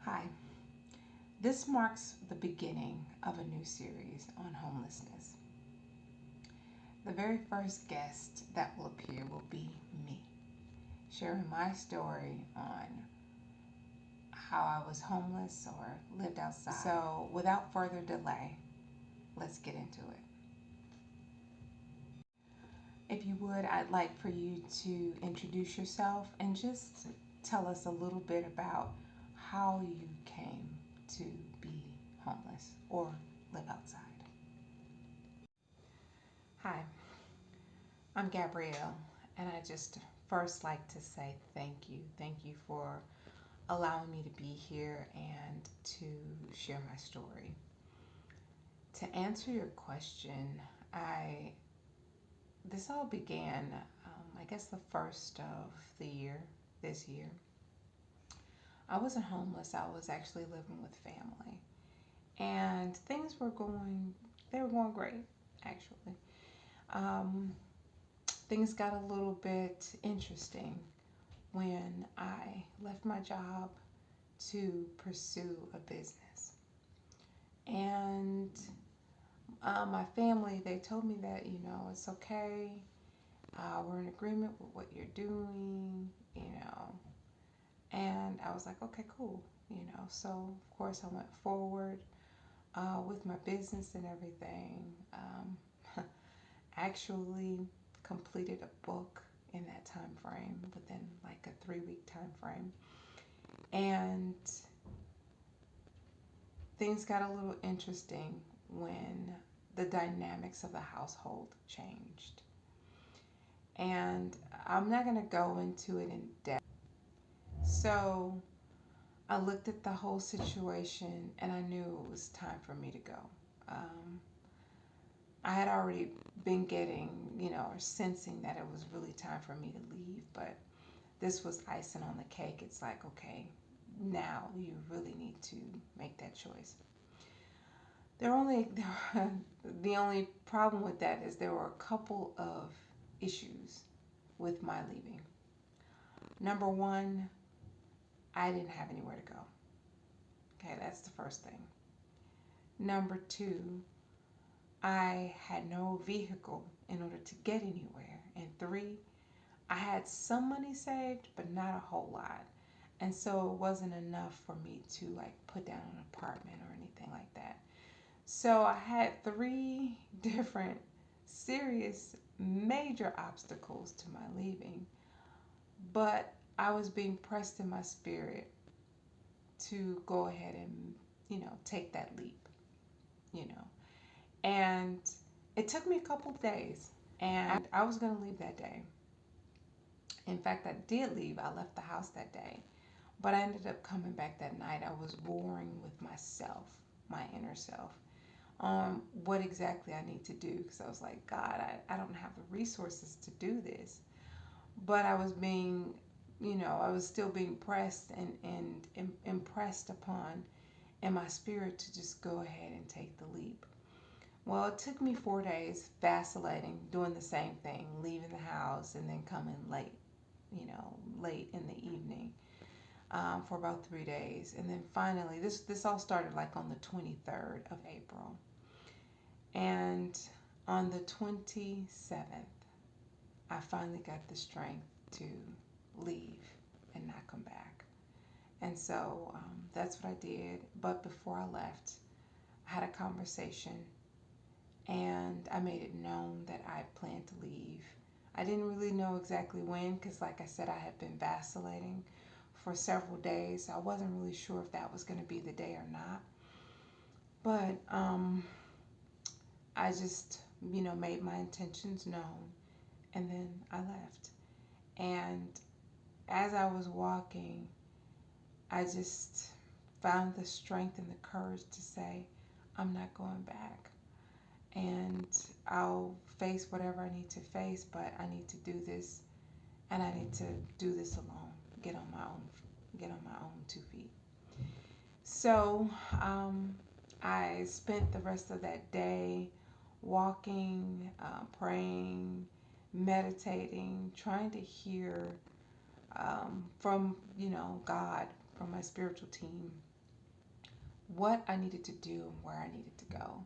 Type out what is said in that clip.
Hi, this marks the beginning of a new series on homelessness. The very first guest that will appear will be me, sharing my story on how I was homeless or lived outside. So, without further delay, let's get into it. If you would, I'd like for you to introduce yourself and just tell us a little bit about how you came to be homeless or live outside. Hi, I'm Gabrielle, and I just first like to say thank you. Thank you for allowing me to be here and to share my story. To answer your question, I this all began, I guess, the first of the year, this year. I wasn't homeless. I was actually living with family, and they were going great, actually. Um, Things got a little bit interesting when I left my job to pursue a business. And my family, they told me that, it's okay. We're in agreement with what you're doing. And I was like, okay, cool. So, of course, I went forward with my business and everything. Actually completed a book in that time frame, within like a 3-week time frame. And things got a little interesting when the dynamics of the household changed. And I'm not going to go into it in depth. So I looked at the whole situation and I knew it was time for me to go. I had already been getting, or sensing that it was really time for me to leave, but this was icing on the cake. It's like, okay, now you really need to make that choice. The only problem with that is there were a couple of issues with my leaving. Number one, I didn't have anywhere to go. Okay, that's the first thing. Number two, I had no vehicle in order to get anywhere. And three, I had some money saved, but not a whole lot. And so it wasn't enough for me to like put down an apartment or anything like that. So I had three different serious major obstacles to my leaving. But I was being pressed in my spirit to go ahead and, take that leap, you know. And it took me a couple days, and I was going to leave that day. In fact, I did leave. I left the house that day, but I ended up coming back that night. I was warring with myself, my inner self, on what exactly I need to do, because I was like, God, I don't have the resources to do this. But I was being, I was still being pressed and impressed upon in my spirit to just go ahead and take the leap. Well, it took me 4 days vacillating, doing the same thing, leaving the house and then coming late, late in the evening, for about 3 days. And then finally, this all started like on the 23rd of April. And on the 27th, I finally got the strength to leave and not come back. And so that's what I did. But before I left, I had a conversation and I made it known that I planned to leave. I didn't really know exactly when, because like I said, I had been vacillating for several days. So I wasn't really sure if that was going to be the day or not. But I just, made my intentions known, and then I left. And as I was walking, I just found the strength and the courage to say, I'm not going back. And I'll face whatever I need to face, but I need to do this, and I need to do this alone. Get on my own 2 feet. So I spent the rest of that day walking, praying, meditating, trying to hear from God, from my spiritual team, what I needed to do and where I needed to go.